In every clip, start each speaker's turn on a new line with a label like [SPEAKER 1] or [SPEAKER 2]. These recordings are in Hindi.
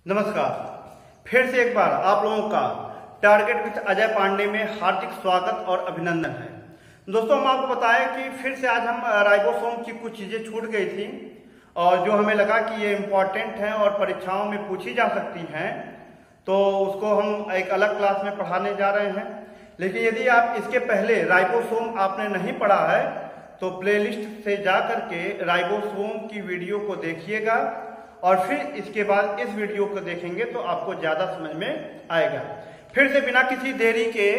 [SPEAKER 1] नमस्कार। फिर से एक बार आप लोगों का टारगेट विद अजय पांडे में हार्दिक स्वागत और अभिनंदन है। दोस्तों, हम आपको बताएं कि फिर से आज हम राइबोसोम की कुछ चीजें छूट गई थी और जो हमें लगा कि ये इम्पोर्टेंट हैं और परीक्षाओं में पूछी जा सकती हैं, तो उसको हम एक अलग क्लास में पढ़ाने जा रहे हैं। लेकिन यदि आप इसके पहले राइबोसोम आपने नहीं पढ़ा है तो प्लेलिस्ट से जा करके राइबोसोम की वीडियो को देखिएगा और फिर इसके बाद इस वीडियो को देखेंगे तो आपको ज्यादा समझ में आएगा। फिर से बिना किसी देरी के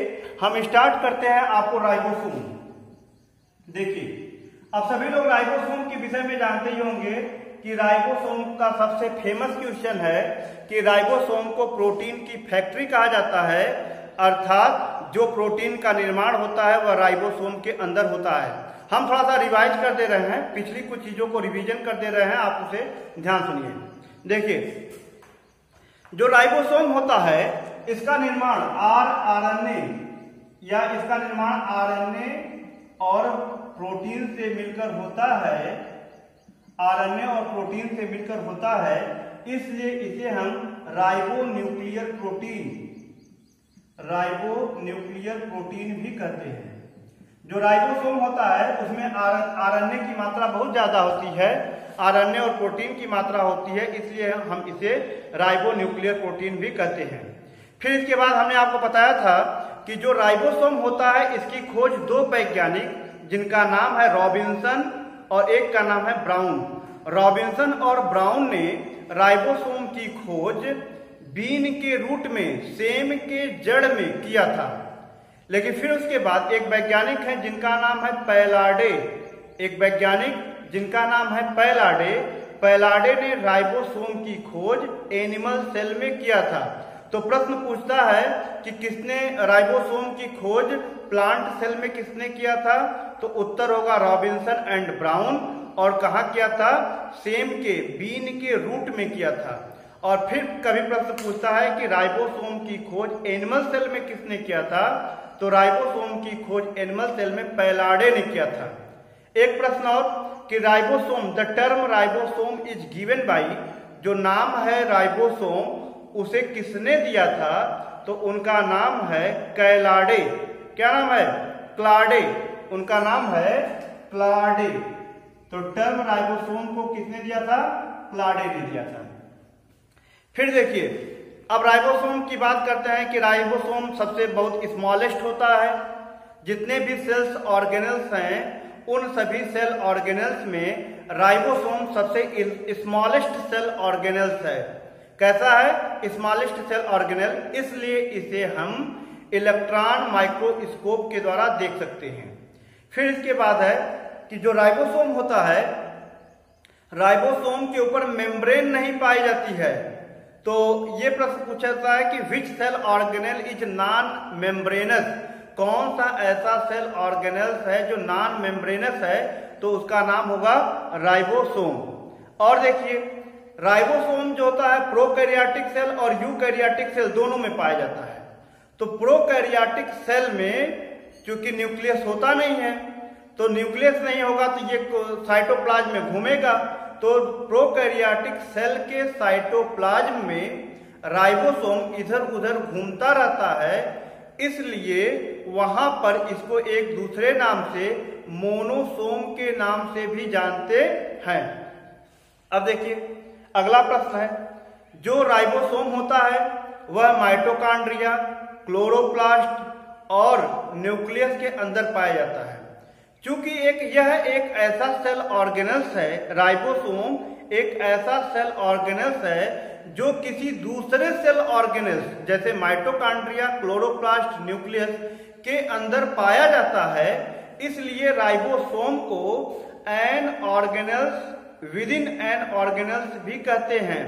[SPEAKER 1] हम स्टार्ट करते हैं आपको राइबोसोम। देखिए, अब सभी लोग राइबोसोम के विषय में जानते ही होंगे कि राइबोसोम का सबसे फेमस क्वेश्चन है कि राइबोसोम को प्रोटीन की फैक्ट्री कहा जाता है, अर्थात जो प्रोटीन का निर्माण होता है वह राइबोसोम के अंदर होता है। हम थोड़ा सा रिवाइज कर दे रहे हैं, पिछली कुछ चीजों को रिवीजन कर दे रहे हैं, आप उसे ध्यान सुनिए। देखिए, जो राइबोसोम होता है इसका निर्माण आरएनए या इसका निर्माण आरएनए और प्रोटीन से मिलकर होता है। आरएनए और प्रोटीन से मिलकर होता है, इसलिए इसे हम राइबोन्यूक्लियर प्रोटीन भी कहते हैं। जो राइबोसोम होता है उसमें आरएनए की मात्रा बहुत ज्यादा होती है, आरएनए और प्रोटीन की मात्रा होती है, इसलिए हम इसे राइबोन्यूक्लियर प्रोटीन भी कहते हैं। फिर इसके बाद हमने आपको बताया था कि जो राइबोसोम होता है इसकी खोज दो वैज्ञानिक, जिनका नाम है रॉबिन्सन और एक का नाम है ब्राउन। रॉबिन्सन और ब्राउन ने राइबोसोम की खोज बीन के रूट में, सेम के जड़ में किया था। लेकिन फिर उसके बाद एक वैज्ञानिक है जिनका नाम है पैलाडे, पैलाडे ने राइबोसोम की खोज एनिमल सेल में किया था। तो प्रश्न पूछता है कि किसने राइबोसोम की खोज प्लांट सेल में किसने किया था, तो उत्तर होगा रॉबिन्सन एंड ब्राउन। और कहाँ किया था? सेम के, बीन के रूट में किया था। और फिर कभी प्रश्न पूछता है कि राइबोसोम की खोज एनिमल सेल में किसने किया था, तो राइबोसोम की खोज एनिमल सेल में पैलाडे ने किया था। एक प्रश्न और कि ribosome, the term ribosome is given by, जो नाम है राइबोसोम उसे किसने दिया था, तो उनका नाम है कैलाडे। क्या नाम है? क्लाडे। उनका नाम है क्लाडे। तो टर्म राइबोसोम को किसने दिया था? क्लाडे ने दिया था। फिर देखिए, अब राइबोसोम की बात करते हैं कि राइबोसोम सबसे बहुत स्मॉलेस्ट होता है। जितने भी सेल्स ऑर्गेनेल्स हैं उन सभी सेल ऑर्गेनेल्स में राइबोसोम सबसे स्मॉलेस्ट सेल ऑर्गेनेल्स है। कैसा है? स्मॉलेस्ट सेल ऑर्गेनेल, इसलिए इसे हम इलेक्ट्रॉन माइक्रोस्कोप के द्वारा देख सकते हैं। फिर इसके बाद है कि जो राइबोसोम होता है, राइबोसोम के ऊपर मेम्ब्रेन नहीं पाई जाती है। तो ये प्रश्न पूछा जाता है कि which cell organelle is non membranous, कौन सा ऐसा सेल ऑर्गेनेल्स है जो नॉन मेम्ब्रेनस है, तो उसका नाम होगा राइबोसोम। और देखिए, राइबोसोम जो होता है प्रोकैरियोटिक सेल और यूकैरियोटिक सेल दोनों में पाया जाता है। तो प्रोकैरियोटिक सेल में चूंकि न्यूक्लियस होता नहीं है, तो न्यूक्लियस नहीं होगा तो ये साइटोप्लाज्म में घूमेगा। तो प्रोकैरियोटिक सेल के साइटोप्लाज्म में राइबोसोम इधर उधर घूमता रहता है, इसलिए वहां पर इसको एक दूसरे नाम से मोनोसोम के नाम से भी जानते हैं। अब देखिए, अगला प्रश्न है, जो राइबोसोम होता है वह माइटोकॉन्ड्रिया, क्लोरोप्लास्ट और न्यूक्लियस के अंदर पाया जाता है। चूंकि यह एक ऐसा सेल ऑर्गेनेल्स है, राइबोसोम एक ऐसा सेल ऑर्गेनेल्स है जो किसी दूसरे सेल ऑर्गेनेल्स जैसे माइटोकॉन्ड्रिया, क्लोरोप्लास्ट, न्यूक्लियस के अंदर पाया जाता है, इसलिए राइबोसोम को an organelles within an organelles भी कहते हैं।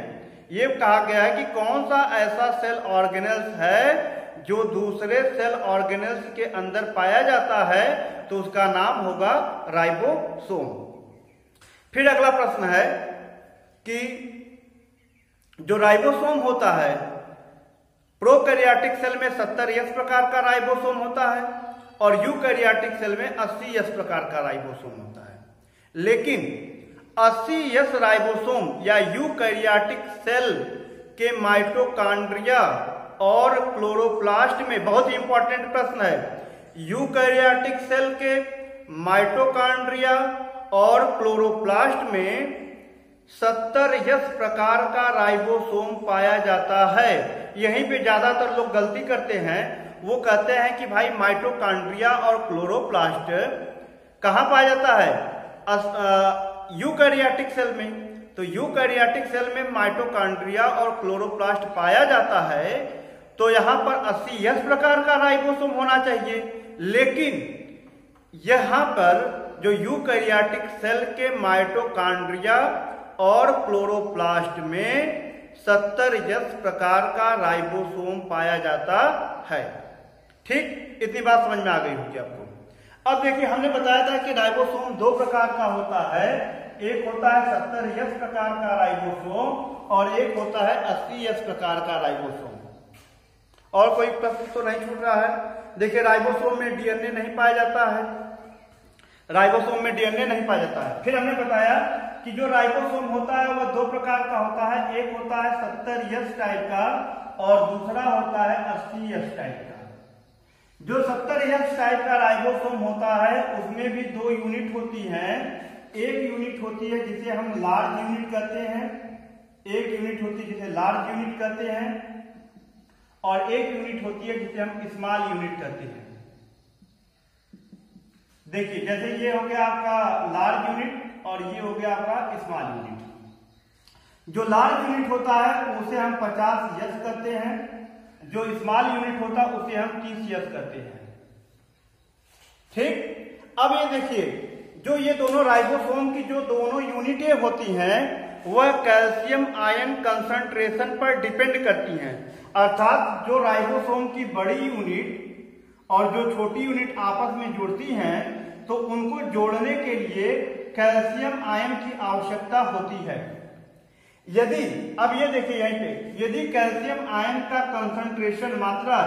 [SPEAKER 1] ये कहा गया है कि कौन सा ऐसा सेल ऑर्गेनेल्स है जो दूसरे सेल ऑर्गेनेल्स के अंदर पाया जाता है, तो उसका नाम होगा राइबोसोम। फिर अगला प्रश्न है कि जो राइबोसोम होता है, प्रोकैरियोटिक सेल में 70S प्रकार का राइबोसोम होता है और यूकैरियोटिक सेल में 80S प्रकार का राइबोसोम होता है। लेकिन 80S राइबोसोम या यूकैरियोटिक सेल के माइटोकॉन्ड्रिया और क्लोरोप्लास्ट में, बहुत ही इंपॉर्टेंट प्रश्न है, यूकैरियोटिक सेल के माइटोकॉन्ड्रिया और क्लोरोप्लास्ट में 70S प्रकार का राइबोसोम पाया जाता है। यहीं पे ज्यादातर लोग गलती करते हैं, वो कहते हैं कि भाई माइटोकॉन्ड्रिया और क्लोरोप्लास्ट कहाँ पाया जाता है, यूकैरियोटिक सेल में। तो यूकैरियोटिक सेल में माइटोकॉन्ड्रिया और क्लोरोप्लास्ट पाया जाता है, तो यहां पर 80S प्रकार का राइबोसोम होना चाहिए। लेकिन यहां पर जो यूकैरियोटिक सेल के माइटोकॉन्ड्रिया और क्लोरोप्लास्ट में 70S प्रकार का राइबोसोम पाया जाता है। ठीक, इतनी बात समझ में आ गई होगी आपको। अब देखिए, हमने बताया था कि राइबोसोम दो प्रकार का होता है, एक होता है 70S प्रकार का राइबोसोम और एक होता है 80S प्रकार का राइबोसोम। और कोई प्रश्न तो नहीं छूट रहा है? देखिए, राइबोसोम में डीएनए नहीं पाया जाता है, राइबोसोम में डीएनए नहीं पाया जाता है। फिर हमने बताया कि जो राइबोसोम होता है वह दो प्रकार का होता है, एक होता है 70S टाइप का और दूसरा होता है 80S टाइप का। जो 70S टाइप का राइबोसोम होता है उसमें भी दो यूनिट होती हैं। एक यूनिट होती है जिसे हम लार्ज यूनिट कहते हैं, एक यूनिट होती है जिसे लार्ज यूनिट कहते हैं, और एक यूनिट होती है जिसे हम स्मॉल यूनिट कहते हैं। देखिए, जैसे ये हो गया आपका लार्ज यूनिट और ये हो गया आपका स्मॉल यूनिट। जो लार्ज यूनिट होता है उसे हम 50S कहते हैं, जो स्मॉल यूनिट होता है उसे हम 30S कहते हैं। ठीक, अब ये देखिए, जो ये दोनों राइबोसोम की जो दोनों यूनिटें होती हैं वह कैल्शियम आयन कंसंट्रेशन पर डिपेंड करती हैं। अर्थात जो राइबोसोम की बड़ी यूनिट और जो छोटी यूनिट आपस में जुड़ती हैं तो उनको जोड़ने के लिए कैल्शियम आयन की आवश्यकता होती है। यदि, अब ये देखिए यहीं पे, यदि कैल्शियम आयन का कंसंट्रेशन मात्रा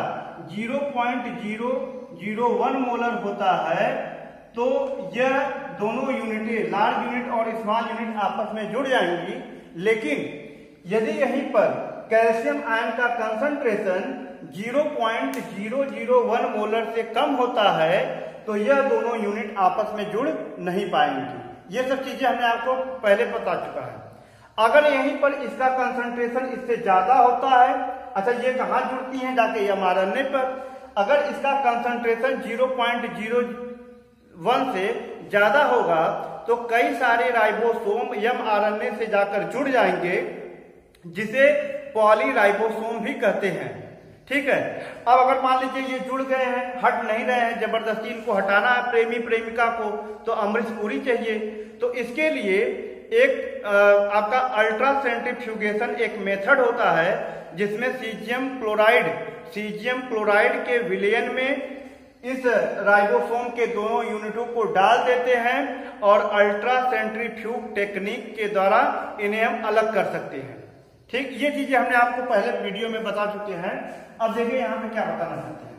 [SPEAKER 1] 0.001 मोलर होता है तो यह दोनों यूनिटें, लार्ज यूनिट और स्मॉल यूनिट आपस में जुड़ जाएंगी। लेकिन यदि यहीं पर कैल्शियम आयन का कंसंट्रेशन 0.001 मोलर से कम होता है तो यह दोनों यूनिट आपस में जुड़ नहीं पाएंगी। ये सब चीजें हमने आपको पहले बता चुका है। अगर यहीं पर इसका कंसंट्रेशन इससे ज्यादा होता है, अच्छा ये कहाँ जुड़ती हैं, जाके mRNA पर। अगर इसका कंसंट्रेशन 0.01 से ज्यादा होगा तो कई सारे राइबोसोम mRNA से जाकर जुड़ जाएंगे, जिसे पॉलीराइबोसोम भी कहते हैं। ठीक है, अब अगर मान लीजिए ये जुड़ गए हैं, हट नहीं रहे हैं, जबरदस्ती इनको हटाना है प्रेमी प्रेमिका को, तो अमृत पूरी चाहिए। तो इसके लिए एक आपका अल्ट्रा सेंट्रीफ्यूगेशन एक मेथड होता है जिसमें सीजियम क्लोराइड के विलयन में इस राइबोसोम के दोनों यूनिटों को डाल देते हैं और अल्ट्रा सेंट्रीफ्यूग टेक्निक के द्वारा इन्हें हम अलग कर सकते हैं। ठीक, ये चीजें हमने आपको पहले वीडियो में बता चुके हैं। अब देखिए यहाँ पे क्या बताना चाहते हैं।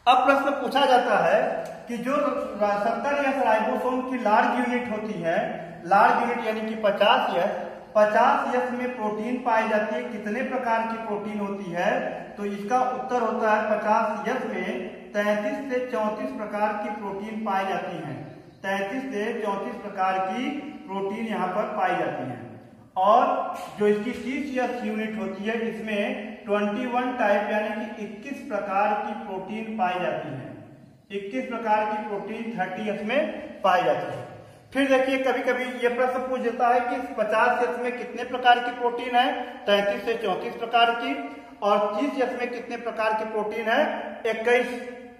[SPEAKER 1] अब प्रश्न पूछा जाता है कि जो 70S राइबोसोम की लार्ज यूनिट होती है, लार्ज यूनिट यानी कि 50S में प्रोटीन पाई जाती है, कितने प्रकार की प्रोटीन होती है? तो इसका उत्तर होता है 50S में 33 से 34 प्रकार की प्रोटीन पाई जाती है। 33 से 34 प्रकार की प्रोटीन यहाँ पर पाई जाती है। और जो इसकी 30S यूनिट होती है इसमें 21 टाइप यानी कि 21 प्रकार की प्रोटीन पाई जाती है। 21 प्रकार की प्रोटीन 30S में पाई जाती है। फिर देखिए, कभी कभी ये प्रश्न पूछ देता है कि 50S में कितने प्रकार की प्रोटीन है? 33 से 34 प्रकार की। और 30S में कितने प्रकार की प्रोटीन है? 21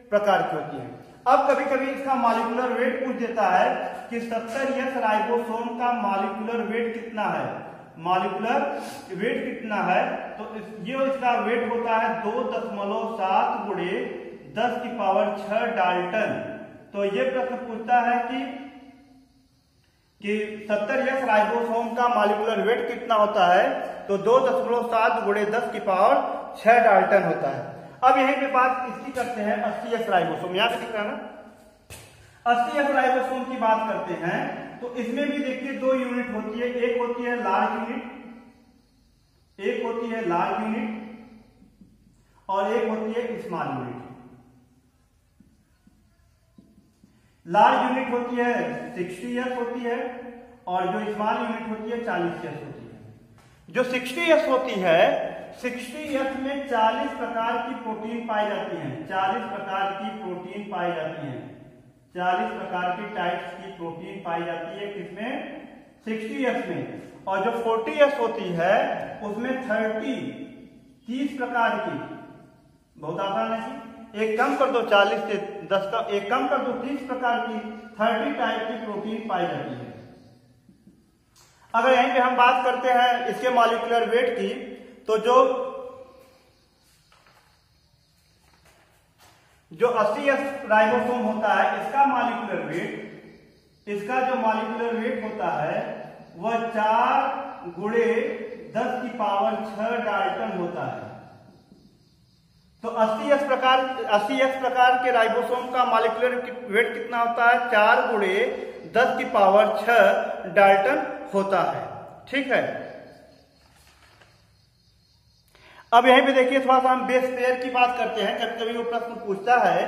[SPEAKER 1] प्रकार की होती है। अब कभी कभी इसका मॉलिक्यूलर वेट पूछ देता है कि 70S राइबोसोम का मॉलिक्यूलर वेट कितना है? मॉलिक्यूलर वेट कितना है? तो ये इसका वेट होता है 2.7 गुणे 10⁶ डाल्टन। तो ये प्रश्न पूछता है कि 70S राइबोसोम का मॉलिक्यूलर वेट कितना होता है? तो 2.7 गुणे 10⁶ डाल्टन होता है। अब यहीं पे बात इसकी करते हैं 80S राइबोसोम, याद दिख रहा ना। 80S राइबोसोम की बात करते हैं तो इसमें भी देखिए दो यूनिट होती है, एक होती है लार्ज यूनिट एक होती है लार्ज यूनिट और एक होती है स्मॉल यूनिट। लार्ज यूनिट होती है 60s होती है और जो स्मॉल यूनिट होती है 40s होती है। जो 60s होती है, 60s में 40 प्रकार की प्रोटीन पाई जाती हैं, 40 प्रकार की प्रोटीन पाई जाती हैं, 40 प्रकार की टाइप्स की प्रोटीन पाई जाती है किसमें? 60s में। और जो 40s होती है उसमें 30 प्रकार की, बहुत आसान है, एक कम कर दो 40 से 10 का, एक कम कर दो 30 प्रकार की 30 टाइप की प्रोटीन पाई जाती है। अगर यहीं पे हम बात करते हैं इसके मॉलिक्यूलर वेट की, तो जो 80s राइबोसोम होता है इसका मॉलिक्यूलर वेट, इसका जो मॉलिक्यूलर वेट होता है वह 4 × 10⁶ डाल्टन होता है। तो 80s प्रकार के राइबोसोम का मॉलिक्यूलर वेट कितना होता है? 4 × 10⁶ डाल्टन होता है। ठीक है, अब यहीं पे देखिए थोड़ा सा हम बेस पेयर की बात करते हैं। कभी कभी वो प्रश्न पूछता है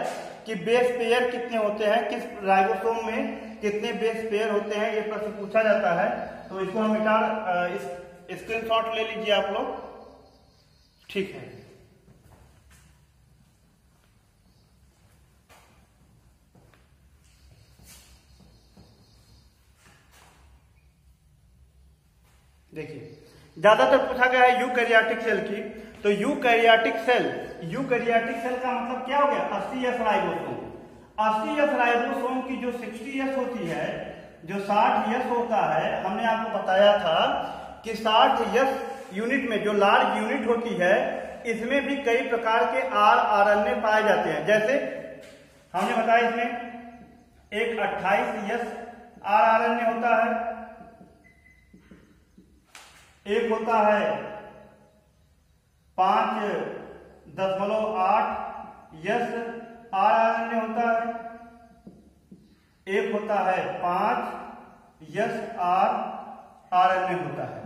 [SPEAKER 1] कि बेस पेयर कितने होते हैं, किस राइबोसोम में कितने बेस पेयर होते हैं, ये प्रश्न पूछा जाता है। तो इसको हम स्क्रीनशॉट ले लीजिए आप लोग। ठीक है, देखिए ज्यादातर पूछा गया है यूकैरियोटिक सेल की। तो यूकैरियोटिक सेल का मतलब क्या हो गया? 80s ribosome. 80s राइबोसोम की जो 60s होती है, जो 60s होता है, हमने आपको बताया था कि 60s यूनिट में जो लार्ज यूनिट होती है इसमें भी कई प्रकार के RNA पाए जाते हैं। जैसे हमने बताया इसमें एक 28S RNA होता है, एक होता है 5.8S RNA होता है, एक होता है 5S RNA होता है।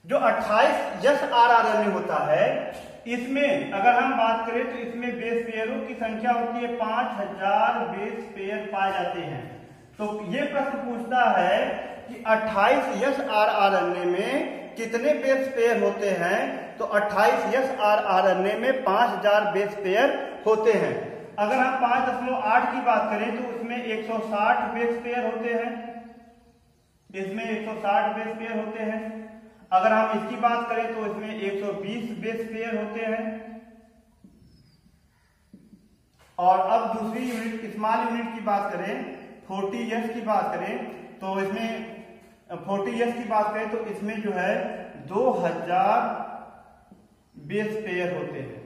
[SPEAKER 1] जो 28S RNA होता है इसमें अगर हम बात करें तो इसमें बेस पेयरों की संख्या होती है 5000 बेस पेयर पाए जाते हैं। तो ये प्रश्न पूछता है कि 28S RNA में कितने बेस पेयर होते हैं? तो 28S RNA में 5000 बेस पेयर होते हैं। अगर हम 5.8 की बात करें तो उसमें 160 बेस पेयर होते हैं, इसमें 160 बेस पेयर होते हैं। अगर हम इसकी बात करें तो इसमें 120 बेस पेयर होते हैं। और अब दूसरी यूनिट स्मॉल यूनिट की बात करें, 40S की बात करें, तो इसमें 40S की बात करें तो इसमें जो है 2000 बेस पेयर होते हैं,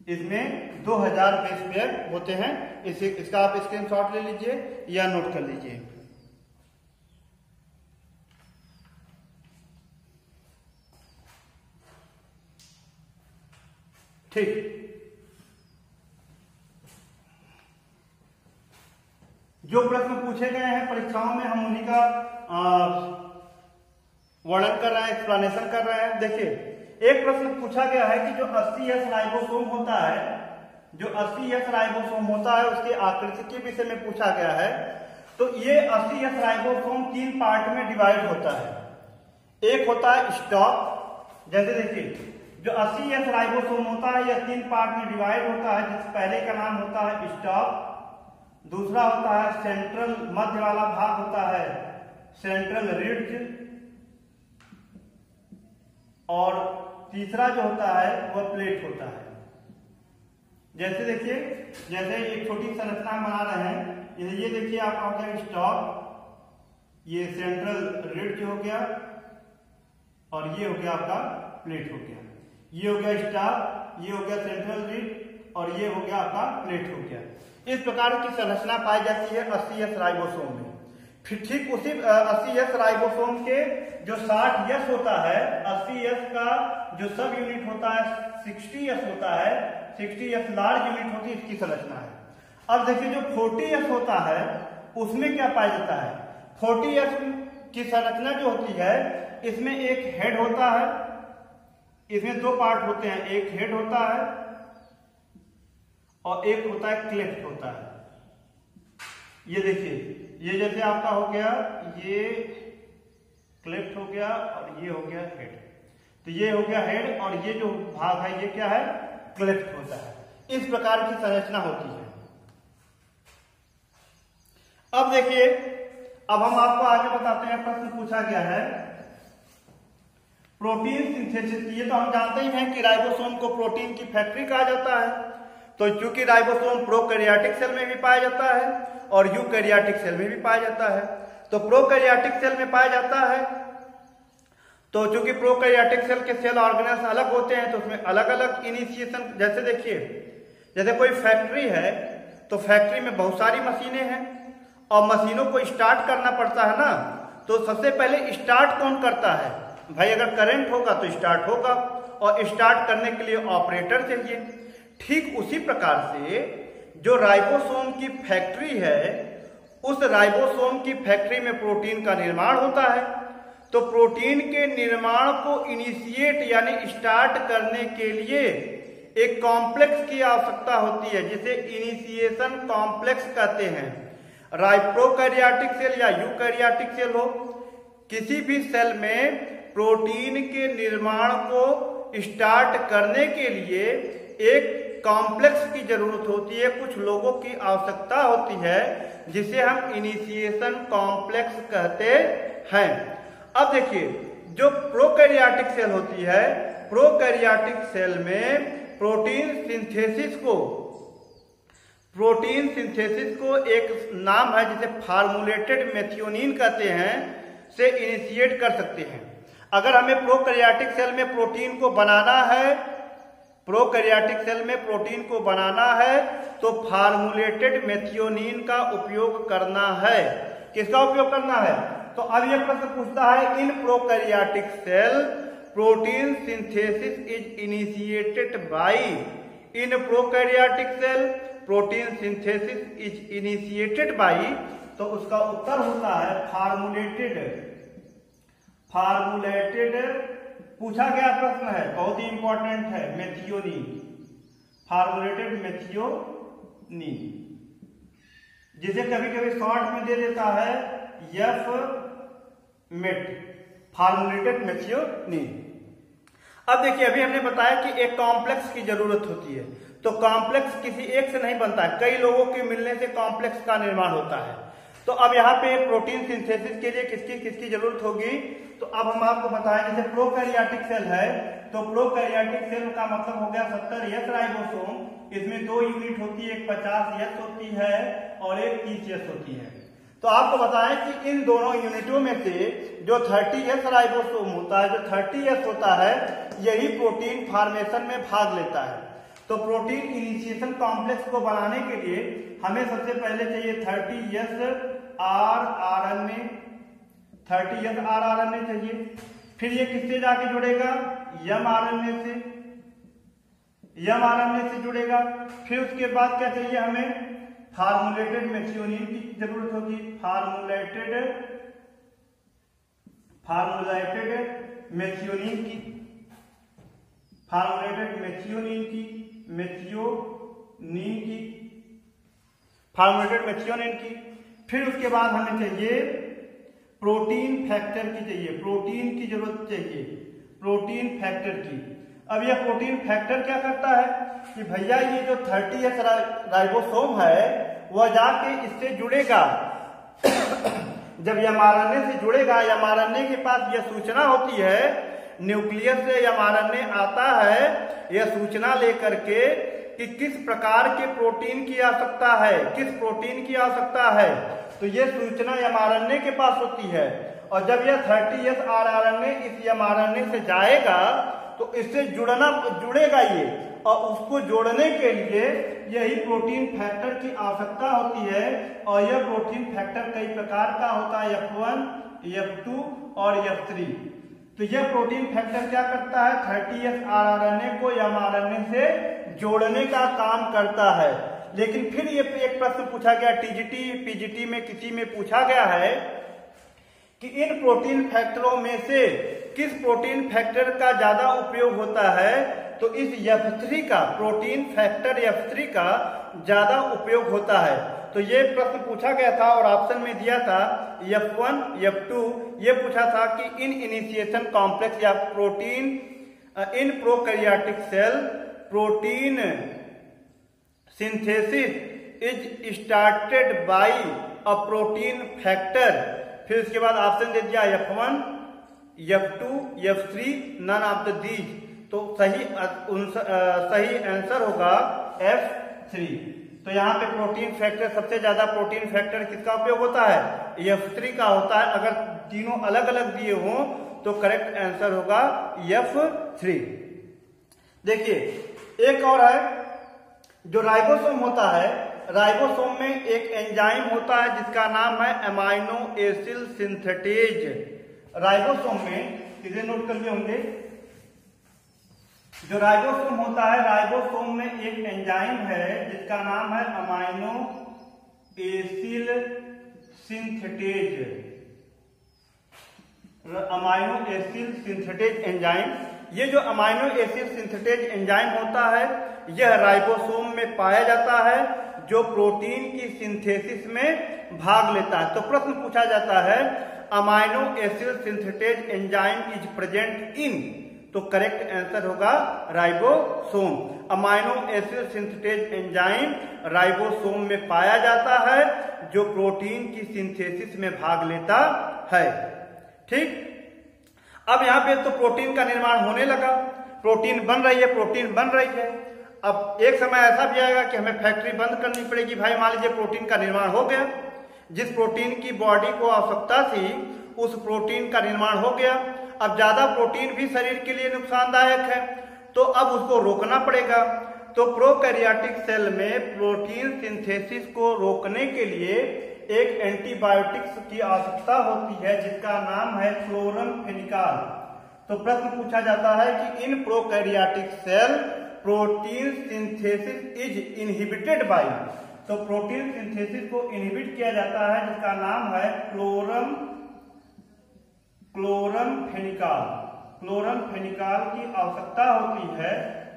[SPEAKER 1] इसमें 2000 बेस पेयर होते हैं। इसका आप स्क्रीनशॉट ले लीजिए या नोट कर लीजिए। ठीक, जो प्रश्न पूछे गए हैं परीक्षाओं में हम उन्हीं का वर्णन कर रहे हैं, एक्सप्लेनेशन कर रहे हैं। देखिए एक प्रश्न पूछा गया है कि जो 80S राइबोसोम होता है, जो 80S राइबोसोम होता है उसके आकृति के विषय में पूछा गया है। तो ये 80S राइबोसोम 3 पार्ट में डिवाइड होता है। एक होता है स्टॉप, जैसे देखिए जो 80S राइबोसोम होता है यह 3 पार्ट में डिवाइड होता है, जिस पहले का नाम होता है स्टॉप, दूसरा होता है सेंट्रल, मध्य वाला भाग होता है सेंट्रल रिड्ज, और तीसरा जो होता है वह प्लेट होता है। जैसे देखिए, जैसे एक छोटी संरचना बना रहे हैं, ये देखिए आपका हो गया स्टॉप, ये सेंट्रल रिड्ज हो गया, और ये हो गया आपका प्लेट हो गया। ये हो गया स्टॉप, ये हो गया सेंट्रल रिड्ज, और ये हो गया आपका प्लेट हो गया। इस प्रकार की संरचना पाई जाती है 80S राइबोसोम में। फिर ठीक उसी 80S राइबोसोम के जो 60S होता है, 80S का जो सब यूनिट होता है 60S होता है, 60S लार्ज यूनिट होती है, इसकी संरचना है। अब देखिए जो 40S होता है उसमें क्या पाया जाता है? 40S की संरचना जो होती है, इसमें एक हेड होता है, इसमें दो पार्ट होते हैं, एक हेड होता है और एक होता है क्लेफ्ट होता है। ये देखिए, ये जैसे आपका हो गया, ये क्लेफ्ट हो गया और ये हो गया हेड। तो ये हो गया हेड और ये जो भाग है ये क्या है, क्लेफ्ट होता है। इस प्रकार की संरचना होती है। अब देखिए, अब हम आपको आगे बताते हैं, प्रश्न पूछा गया है प्रोटीन सिंथेसिस। ये तो हम जानते ही हैं कि राइबोसोम को प्रोटीन की फैक्ट्री कहा जाता है। तो चूंकि राइबोसोम प्रोकैरियोटिक सेल में भी पाया जाता है और यूकैरियोटिक सेल में भी पाया जाता है। तो प्रोकैरियोटिक सेल में पाया जाता है, तो चूंकि प्रोकैरियोटिक सेल के सेल ऑर्गेनेल्स अलग होते हैं, तो उसमें अलग अलग इनिशिएशन, जैसे देखिए, जैसे कोई फैक्ट्री है तो फैक्ट्री में बहुत सारी मशीनें हैं और मशीनों को स्टार्ट करना पड़ता है ना। तो सबसे पहले स्टार्ट कौन करता है भाई? अगर करंट होगा तो स्टार्ट होगा और स्टार्ट करने के लिए ऑपरेटर चाहिए। ठीक उसी प्रकार से जो राइबोसोम की फैक्ट्री है, उस राइबोसोम की फैक्ट्री में प्रोटीन का निर्माण होता है। तो प्रोटीन के निर्माण को इनिशिएट यानी स्टार्ट करने के लिए एक कॉम्प्लेक्स की आवश्यकता होती है, जिसे इनिशिएशन कॉम्प्लेक्स कहते हैं। प्रोकैरियोटिक सेल या यूकैरियोटिक सेल हो, किसी भी सेल में प्रोटीन के निर्माण को स्टार्ट करने के लिए एक कॉम्प्लेक्स की जरूरत होती है, कुछ लोगों की आवश्यकता होती है, जिसे हम इनिशिएशन कॉम्प्लेक्स कहते हैं। अब देखिए, जो प्रोकैरियोटिक सेल होती है, प्रोकैरियोटिक सेल में प्रोटीन सिंथेसिस को एक नाम है जिसे फार्मूलेटेड मेथियोनिन कहते हैं, से इनिशिएट कर सकते हैं। अगर हमें प्रोकैरियोटिक सेल में प्रोटीन को बनाना है, प्रोकैरियोटिक सेल में प्रोटीन को बनाना है, तो फार्मूलेटेड मेथियोनिन का उपयोग करना है। किसका उपयोग करना है? तो अब यह प्रश्न पूछता है, in prokaryotic cell protein synthesis is initiated by, in prokaryotic cell protein synthesis is initiated by. तो उसका उत्तर होता है फार्मूलेटेड पूछा गया प्रश्न है, बहुत ही इंपॉर्टेंट है, मेथियोनिन, फार्मूलेटेड मेथियोनिन, जिसे कभी कभी शॉर्ट में दे देता है एफ मेट, फार्मूलेटेड मेथियोनिन। अब देखिए, अभी हमने बताया कि एक कॉम्प्लेक्स की जरूरत होती है। तो कॉम्प्लेक्स किसी एक से नहीं बनता है, कई लोगों के मिलने से कॉम्प्लेक्स का निर्माण होता है। तो अब यहाँ पे प्रोटीन सिंथेसिस के लिए किसकी किसकी जरूरत होगी? तो अब हम आपको बताएं, जैसे प्रोकैरियोटिक सेल है, तो प्रोकैरियोटिक सेल का मतलब हो गया 70S राइबोसोम। इसमें दो यूनिट होती है, एक 50S होती है और एक 30S होती है। तो आपको बताएं कि इन दोनों यूनिटों में से जो 30S राइबोसोम होता है, जो 30S होता है, यही प्रोटीन फॉर्मेशन में भाग लेता है। तो प्रोटीन इनिशिएशन कॉम्प्लेक्स को बनाने के लिए हमें सबसे पहले चाहिए 30S rRNA, 30S rRNA चाहिए। फिर ये किससे जाके जुड़ेगा? mRNA से, mRNA से जुड़ेगा। फिर उसके बाद क्या चाहिए हमें? फार्मूलेटेड मेथियोनिन की जरूरत होगी, फार्मूलेटेड मेथियोनिन की, फार्मूलेटेड मेथियोनिन की, फार्मूलेटेड मेथियोनिन की। फिर उसके बाद हमें चाहिए प्रोटीन फैक्टर की, चाहिए प्रोटीन की जरूरत चाहिए, प्रोटीन फैक्टर की। अब यह प्रोटीन फैक्टर क्या करता है कि भैया ये जो 30S राइबोसोम है वह जाके इससे जुड़ेगा। जब mRNA से जुड़ेगा, mRNA के पास यह सूचना होती है, न्यूक्लियस से mRNA आता है यह सूचना लेकर के कि किस प्रकार के प्रोटीन की आवश्यकता है, किस प्रोटीन की आवश्यकता है। तो यह सूचना mRNA के पास होती है और जब यह 30S rRNA इस mRNA से जाएगा तो इससे जुड़ेगा ये, और उसको जोड़ने के लिए यही प्रोटीन फैक्टर की आवश्यकता होती है। और यह प्रोटीन फैक्टर कई प्रकार का होता है, F1, F2 और F3। तो यह प्रोटीन फैक्टर क्या करता है? 30S rRNA को mRNA से जोड़ने का काम करता है। लेकिन फिर ये एक प्रश्न पूछा गया, TGT, PGT में किसी में पूछा गया है कि इन प्रोटीन फैक्टरों में से किस प्रोटीन फैक्टर का ज्यादा उपयोग होता है, तो इस F3 का, प्रोटीन फैक्टर F3 का ज्यादा उपयोग होता है। तो ये प्रश्न पूछा गया था और ऑप्शन में दिया था F1, F2। ये पूछा था कि इन इनिशिएशन कॉम्प्लेक्स या protein in prokaryotic cell protein synthesis is started by a protein factor. फिर उसके बाद ऑप्शन दे दिया F1, F2, F3, none of the these. तो सही आंसर होगा F3। तो यहाँ पे प्रोटीन फैक्टर, सबसे ज्यादा प्रोटीन फैक्टर किसका उपयोग होता है, F3 का होता है। अगर तीनों अलग अलग दिए हों तो करेक्ट आंसर होगा F3। देखिए एक और है जो राइबोसोम होता है। राइबोसोम में एक एंजाइम होता है जिसका नाम है अमाइनो एसिड सिंथेटेज। राइबोसोम में इसे नोट कर लिए होंगे, जो राइबोसोम होता है, राइबोसोम में एक एंजाइम है जिसका नाम है amino acid synthetase. Amino acid synthetase enzyme, ये जो अमाइनो एसिड सिंथेटेज एंजाइम होता है यह राइबोसोम में पाया जाता है जो प्रोटीन की सिंथेसिस में भाग लेता है। तो प्रश्न पूछा जाता है amino acid synthetase enzyme is present in, तो करेक्ट आंसर होगा ribosome. Amino acid synthetase enzyme ribosome में पाया जाता है जो प्रोटीन की सिंथेसिस में भाग लेता है। ठीक, अब यहाँ पे तो प्रोटीन का निर्माण होने लगा, प्रोटीन बन रही है, प्रोटीन बन रही है। अब एक समय ऐसा भी आएगा कि हमें फैक्ट्री बंद करनी पड़ेगी। भाई मान लीजिए प्रोटीन का निर्माण हो गया, जिस प्रोटीन की बॉडी को आवश्यकता थी उस प्रोटीन का निर्माण हो गया। अब ज्यादा प्रोटीन भी शरीर के लिए नुकसानदायक है, तो अब उसको रोकना पड़ेगा। तो प्रोकैरियोटिक सेल में प्रोटीन सिंथेसिस को रोकने के लिए एक एंटीबायोटिक्स की आवश्यकता होती है जिसका नाम है क्लोरमफेनिकॉल। तो प्रश्न पूछा जाता है कि in prokaryotic cell protein synthesis is inhibited by, तो प्रोटीन सिंथेसिस को इनहिबिट किया जाता है जिसका नाम है क्लोरमफेनिकॉल। क्लोरमफेनिकॉल की आवश्यकता होती है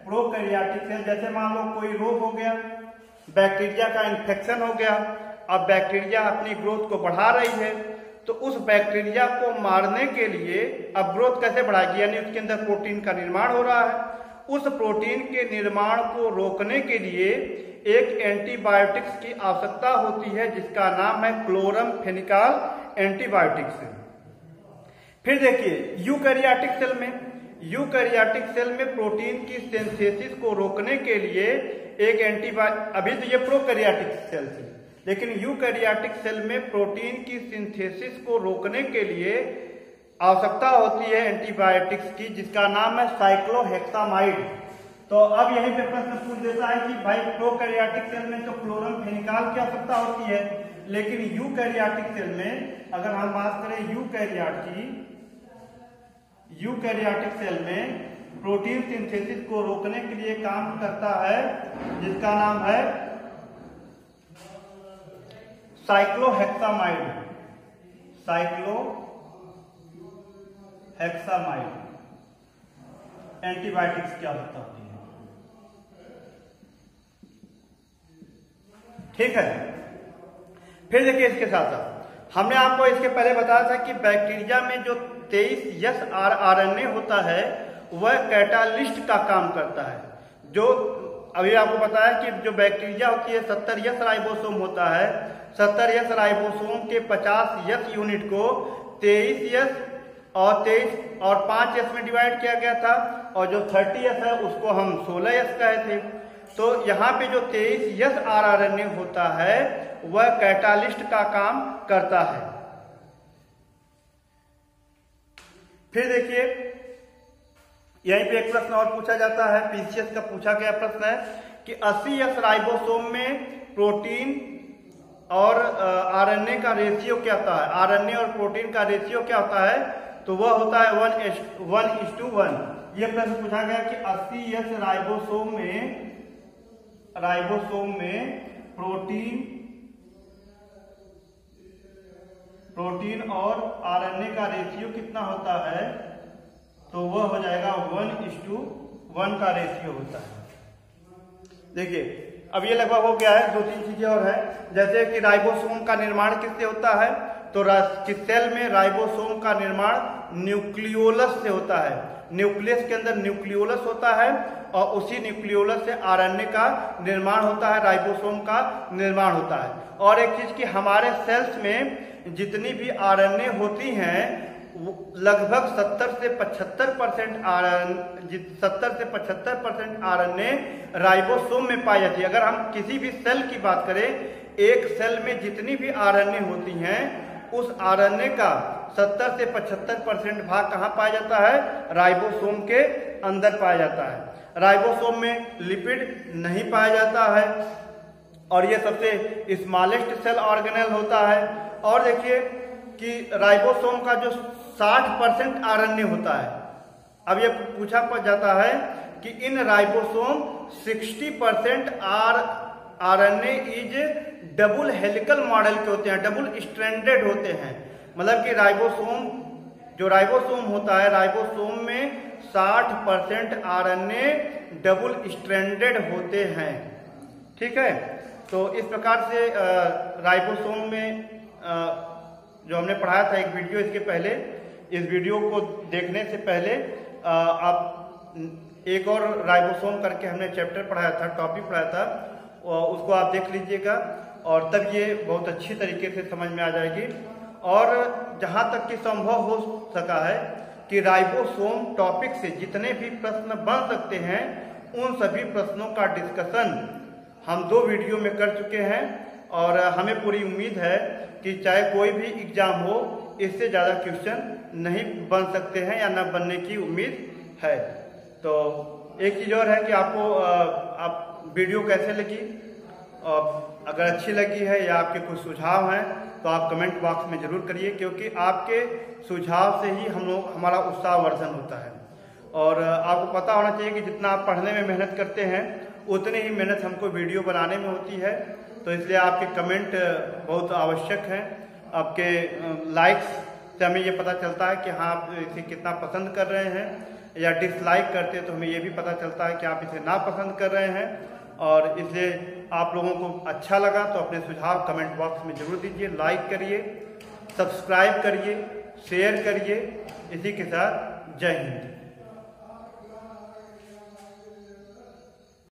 [SPEAKER 1] प्रोकैरियोटिक सेल। जैसे मान लो कोई रोग हो गया, बैक्टीरिया का इन्फेक्शन हो गया, अब बैक्टीरिया अपनी ग्रोथ को बढ़ा रही है, तो उस बैक्टीरिया को मारने के लिए अब ग्रोथ कैसे बढ़ाएगी, यानी उसके अंदर प्रोटीन का निर्माण हो रहा है। उस प्रोटीन के निर्माण को रोकने के लिए एक एंटीबायोटिक्स की आवश्यकता होती है जिसका नाम है क्लोरमफेनिकॉल एंटीबायोटिक्स। फिर देखिए यूकैरियोटिक सेल में प्रोटीन की सिंथेसिस को रोकने के लिए एक अभी तो ये प्रोकैरियोटिक सेल थी, लेकिन यूकैरियोटिक सेल में प्रोटीन की सिंथेसिस को रोकने के लिए आवश्यकता होती है एंटीबायोटिक्स की जिसका नाम है साइक्लोहेक्सामाइड। तो अब यहीं पे प्रश्न पूछ देता है कि भाई प्रोकैरियोटिक सेल में तो क्लोरमफेनिकॉल की आवश्यकता होती है, लेकिन यूकैरियोटिक सेल में अगर हम बात करें यूकैरियोटिक सेल में प्रोटीन सिंथेसिस को रोकने के लिए काम करता है जिसका नाम है साइक्लोहेक्सामाइड। एंटीबायोटिक्स की आवश्यकता होती है। ठीक है, फिर देखिए इसके साथ साथ हमने आपको इसके पहले बताया था कि बैक्टीरिया में जो 23S RNA होता है वह कैटालिस्ट का काम करता है। जो अभी आपको बताया कि जो बैक्टीरिया होती है 70S राइबोसोम होता है, 70S राइबोसोम के 50S यूनिट को 23S और 5S में डिवाइड किया गया था, और जो 30S है उसको हम 16S कहे थे। तो यहाँ पे जो 23S RNA होता है वह कैटालिस्ट का काम करता है। फिर देखिए यहीं पे एक प्रश्न और पूछा जाता है, पीसीएस का पूछा गया प्रश्न है कि 80S राइबोसोम में प्रोटीन और आरएनए का रेशियो क्या होता है, आरएनए और प्रोटीन का रेशियो क्या होता है, तो वह होता है 1:1। यह प्रश्न पूछा गया कि 80S राइबोसोम में प्रोटीन और आरएनए का रेशियो कितना होता है, तो वह हो जाएगा 1:1 का रेशियो होता है। देखिए अब ये लगभग हो गया है। 2-3 चीजें और है, जैसे कि राइबोसोम का निर्माण किससे होता है, तो सेल में राइबोसोम का निर्माण न्यूक्लियोलस से होता है। न्यूक्लियस के अंदर न्यूक्लियोलस होता है और उसी न्यूक्लियोलस से आरएनए का निर्माण होता है, राइबोसोम का निर्माण होता है। और एक चीज कि हमारे सेल्स में जितनी भी आरएनए होती हैं लगभग 70 से 75% आरएनए राइबोसोम में पाई जाती है। अगर हम किसी भी सेल की बात करें, एक सेल में जितनी भी आरएनए होती हैं उस आरएनए का 70 से 75% भाग कहाँ पाया जाता है, राइबोसोम के अंदर पाया जाता है। राइबोसोम में लिपिड नहीं पाया जाता है और ये सबसे स्मॉलेस्ट सेल ऑर्गेनेल होता है। और देखिए कि राइबोसोम का जो 60% आरएनए होता है, अब ये पूछा जाता है कि in ribosome 60% RNA is double helical model के होते हैं, डबल स्ट्रैंडेड होते हैं। मतलब कि जो राइबोसोम होता है, राइबोसोम में 60% आरएनए डबल स्ट्रैंडेड होते हैं। ठीक है, तो इस प्रकार से राइबोसोम में जो हमने पढ़ाया था एक वीडियो इसके पहले, इस वीडियो को देखने से पहले आप एक और राइबोसोम करके हमने चैप्टर पढ़ाया था, टॉपिक पढ़ाया था, उसको आप देख लीजिएगा और तब ये बहुत अच्छी तरीके से समझ में आ जाएगी। और जहाँ तक कि संभव हो सका है कि राइबोसोम टॉपिक से जितने भी प्रश्न बन सकते हैं उन सभी प्रश्नों का डिस्कशन हम 2 वीडियो में कर चुके हैं और हमें पूरी उम्मीद है कि चाहे कोई भी एग्जाम हो इससे ज़्यादा क्वेश्चन नहीं बन सकते हैं या न बनने की उम्मीद है। तो एक चीज़ और है कि आपको आप वीडियो कैसे लगी, अगर अच्छी लगी है या आपके कुछ सुझाव हैं तो आप कमेंट बॉक्स में जरूर करिए, क्योंकि आपके सुझाव से ही हमारा उत्साहवर्धन होता है। और आपको पता होना चाहिए कि जितना आप पढ़ने में मेहनत करते हैं उतनी ही मेहनत हमको वीडियो बनाने में होती है। तो इसलिए आपके कमेंट बहुत आवश्यक हैं। आपके लाइक्स से हमें ये पता चलता है कि हाँ आप इसे कितना पसंद कर रहे हैं, या डिसलाइक करते हैं तो हमें ये भी पता चलता है कि आप इसे नापसंद कर रहे हैं। और इसलिए आप लोगों को अच्छा लगा तो अपने सुझाव कमेंट बॉक्स में जरूर दीजिए, लाइक करिए, सब्सक्राइब करिए, शेयर करिए। इसी के साथ जय हिंद।